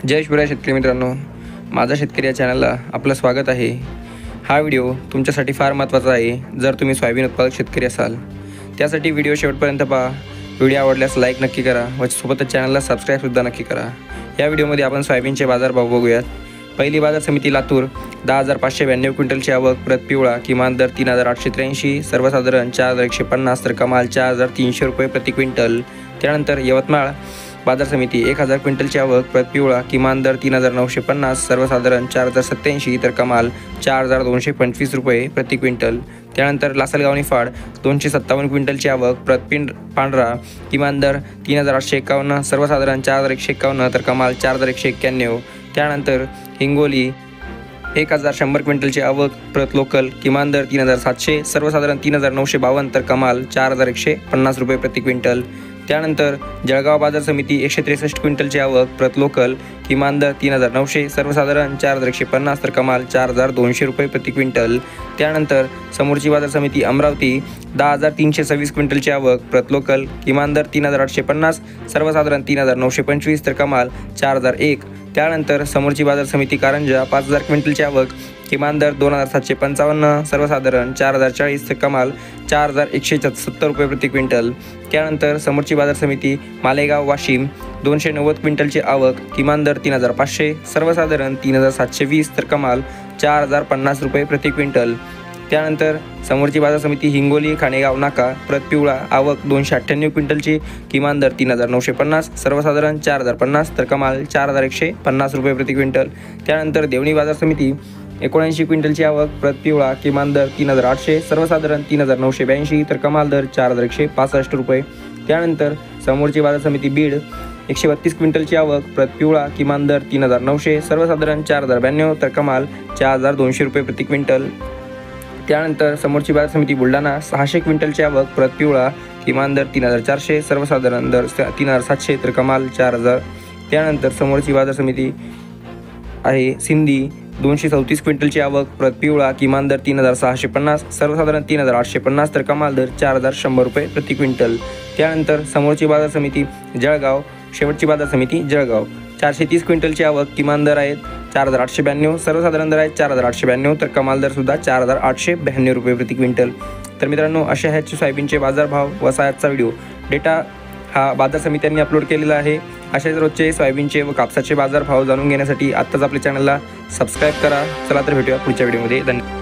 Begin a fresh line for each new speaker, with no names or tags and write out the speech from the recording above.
जय शिवराय शेतकरी मित्रांनो, माझा शेतकरी या चॅनलला आपलं स्वागत आहे। हा व्हिडिओ तुमच्यासाठी फार महत्त्वाचा आहे। जर तुम्ही सोयाबीन उत्पादक शेतकरी असाल त्यासाठी व्हिडिओ शेवटपर्यंत पहा। व्हिडिओ आवडल्यास लाईक नक्की करा व सोबतच चॅनलला सबस्क्राईब सुद्धा नक्की करा। या व्हिडिओमध्ये आपण सोयाबीनचे बाजारभाव बघूयात। पहिली बाजार समिती लातूर 10,592 क्विंटलची आवक, प्रत पिवळा किमान दर 3,883, सर्वसाधारण 4,150 तर कमाल 4,300 रुपये प्रति क्विंटल। त्यानंतर यवतमाळ बाजार समिती 1,000 क्विंटलची आवक, प्रत पिवळा किमान दर 3,950, सर्वसाधारण 4,087 तर कमाल 4,225 रुपये प्रति क्विंटल। त्यानंतर लासलगाव निफाड 257 क्विंटलची आवक, प्रत पांढरा किमान दर 3,851, सर्वसाधारण 4,151 तर कमाल 4,191। त्यानंतर हिंगोली 1,100 क्विंटलची आवक, प्रत लोकल किमान दर 3,700, सर्वसाधारण 3,952 तर कमाल 4,150 रुपये प्रति क्विंटल। त्यानंतर जळगाव बाजार समिती 163 क्विंटलची आवक, प्रत लोकल किमान दर 3,900, सर्वसाधारण 4,150 तर कमाल 4,200 रुपये प्रति क्विंटल। त्यानंतर समोरची बाजार समिती अमरावती 10,326 क्विंटलची आवक, प्रत लोकल किमान दर 3,850, सर्वसाधारण 3,925 तर कमाल 4,001। त्यानंतर समोरची बाजार समिती कारंजा 5,000 क्विंटलची आवक, किमान दर 2,755, सर्वसाधारण 4,040 तर कमाल 4,170 रुपये प्रति क्विंटल। त्यानंतर समोरची बाजार समिती मालेगाव वाशिम 290 क्विंटलची आवक, किमान दर 3,500, सर्वसाधारण 3,720 तर कमाल 4,050 रुपये प्रति क्विंटल। त्यानंतर समोरची बाजार समिती हिंगोली खाणेगाव नाका, प्रत पिवळा आवक 298 क्विंटलची, किमान दर 3,950, सर्वसाधारण 4,050 तर कमाल 4,150 रुपये प्रति क्विंटल। त्यानंतर देवणी बाजार समिती 79 क्विंटलची आवक, प्रत पिवळा किमान दर 3,800, सर्वसाधारण 3,982 तर कमाल दर 4,165 रुपये। त्यानंतर समोरची बाजार समिती बीड 132 क्विंटलची आवक, प्रत पिवळा किमान दर 3,900, सर्वसाधारण 4,092 तर कमाल 4,200 रुपये प्रति क्विंटल। त्यानंतर समोरची बाजार समिती बुलढाणा 600 क्विंटलची आवक, प्रत पिवळा किमान दर 3,400, सर्वसाधारण दर 3,700 तर कमाल 4,000। त्यानंतर समोरची बाजार समिती आहे सिंधी 234 क्विंटलची आवक, प्रत पिवळा किमान दर 3,650, सर्वसाधारण 3,850 तर कमाल दर 4,100 रुपये प्रति क्विंटल। त्यानंतर समोरची बाजार समिती जळगाव, शेवटची बाजार समिती जळगाव 430 क्विंटलची आवक, किमान दर आहेत 4,892, सर्वसाधारण दर आहेत 4,892 तर कमाल दर सुद्धा 4,892 रुपये प्रति क्विंटल। तर मित्रांनो, अशा ह्याचे सोयाबीनचे बाजारभाव व सायाचा व्हिडिओ डेटा हा बाजार समित्यांनी अपलोड केलेला आहे। अशाच रोजचे सोयाबीनचे व कापसाचे बाजारभाव जाणून घेण्यासाठी आत्ताच आपल्या चॅनलला सबस्क्राईब करा। चला तर भेटूया पुढच्या व्हिडिओमध्ये। धन्यवाद।